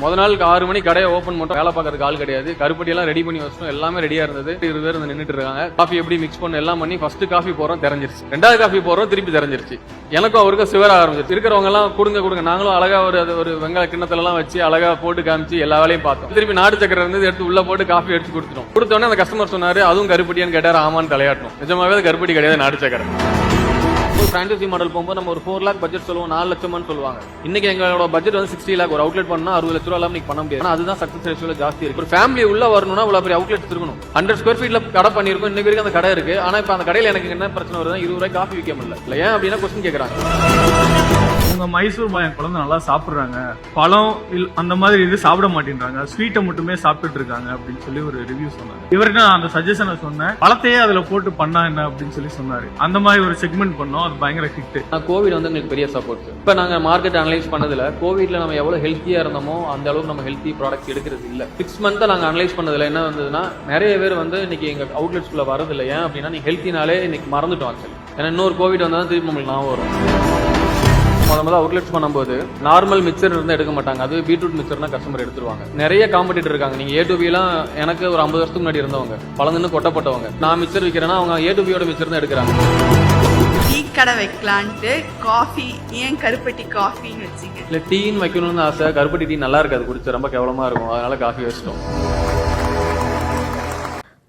முத நாளுக்கு 6 மணி கடையை ஓப்பன் மட்டும் வேலை பார்க்கறதுக்கு ஆள் கிடையாது. கருப்பட்டி எல்லாம் ரெடி பண்ணி வச்சிட்டோம், எல்லாமே ரெடியா இருந்தது. 20 பேர் நின்றுட்டு இருக்காங்க. காஃபி எப்படி மிக்ஸ் பண்ண எல்லாம் பண்ணி ஃபர்ஸ்ட் காஃபி போறோம் தெரிஞ்சிருச்சு, ரெண்டாவது காஃபி போறோம் திருப்பி தெரிஞ்சிருச்சு. எனக்கும் அவருக்கும் சிவர ஆரம்பிச்சு. இருக்கிறவங்க எல்லாம் கொடுங்க நாங்களும் அழகா ஒரு வெங்காய கிண்ணத்துல எல்லாம் வச்சு அழகா போட்டு காமிச்சு எல்லா வேலையும் பார்த்தோம். திருப்பி நாடு சக்கரை இருந்து எடுத்து உள்ள போட்டு காஃபி எடுத்து கொடுத்துட்டோம். கொடுத்தோடனே அந்த கஸ்டமர் சொன்னாரு அதுவும் கருப்பட்டியான்னு கேட்டாரு. ஆமான்னு தலையாட்டணும். நிஜமாவே அது கருப்பட்டி கிடையாது, நாடு சக்கரை. பிராண்டசி மாடல் போகும்போது நம்ம ஒரு 4 lakh பட்ஜெட் சொல்லுவோம், 4 லட்சம்னு சொல்லுவாங்க. இன்னைக்கு எங்களோட பட்ஜெட் வந்து 60 lakh. ஒரு அவுட்லெட் பண்ணா 60 லட்ச ரூபாய் பண்ண முடியாது. ஆனா அதுதான் சக்சஸ் ரேஷியோல ஜாஸ்தி இருக்கு. ஒரு ஃபேமிலி உள்ள வரணும்னா இவ்வளவு பெரிய அவுட்லெட் இருக்கணும். 100 ஸ்கொயர் ஃபீட்ல கடை பண்ணிருக்கோம். இன்னைக்கு வரைக்கும் அந்த கடை இருக்கு. ஆனா இப்ப அந்த கடையில எனக்கு என்ன பிரச்சனை வருதுன்னா 20 ரூபாய் காஃபி விற்க முடியல. ஏன் அப்படின்னா கொஸ்டின் கேக்குறாங்க. உங்க மைசூர் பாயம் குழந்தை நல்லா சாப்பிடுறாங்க, பழம் அந்த மாதிரி இது சாப்பிட மாட்டேன்றாங்க, ஸ்வீட்டை மட்டுமே சாப்பிட்டுட்டு இருக்காங்க அப்படின்னு சொல்லி ஒரு ரிவ்யூ சொன்னாங்க. இவருக்கு நான் அந்த சஜஷனை சொன்னேன், பழத்தையே அதுல போட்டு பண்ணா என்ன அப்படின்னு சொல்லி சொன்னாரு. அந்த மாதிரி ஒரு செக்மெண்ட் பண்ணோம், அது பயங்கர ஹிட். கோவிட் வந்து எங்களுக்கு பெரிய சப்போர்ட். இப்ப நாங்க மார்க்கெட் அனலைஸ் பண்ணதுல கோவிட்ல நம்ம எவ்வளவு ஹெல்த்தியா இருந்தோமோ அந்த அளவுக்கு நம்ம ஹெல்த்தி ப்ராடக்ட் எடுக்கிறது இல்ல. 6 மந்த் நாங்க அனலைஸ் பண்ணதுல என்ன வந்ததுன்னா நிறைய பேர் வந்து இன்னைக்கு எங்க அவுட்லெட்ஸ்குள்ள வரது இல்லை. ஏன் அப்படின்னா நீ ஹெல்த்தினாலே இன்னைக்கு மறந்துட்டோம் ஆக்சுவலி. ஏன்னா இன்னொரு கோவிட் வந்தா திருப்பி நம்மளுக்கு ஞாபகம் வரும். முதல்ல அவுட்லெட்ஸ் பண்ணும்போது நார்மல் மிக்சர் இருந்து எடுக்க மாட்டாங்க, அது பீட்ரூட் மிக்சர்னா கஸ்டமர் எடுத்துருவாங்க. நிறைய காம்படிட்டர் இருக்காங்க. நீங்க A to B எல்லாம் எனக்கு ஒரு 50 வருஷத்துக்கு முன்னாடி இருந்தவங்க, பழந்துன்னு கொட்டப்பட்டவங்க. நான் மிக்சர் விற்கிறேன்னா அவங்க A to B யோட மிக்சர் தான் எடுக்கிறாங்க. டீ கடை வைக்கலான்ட்டு காஃபி ஏன் கருப்பட்டி காஃபின்னு வச்சிங்க? இல்ல டீன்னு வைக்கணும்னு ஆசை. கருப்பட்டி டீ நல்லா இருக்காது, குடிச்சு ரொம்ப கேவலமா இருக்கும், அதனால காஃபி வச்சிட்டோம்.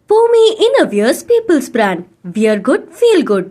Pumi Innoviers People's Brand. Wear good, feel good.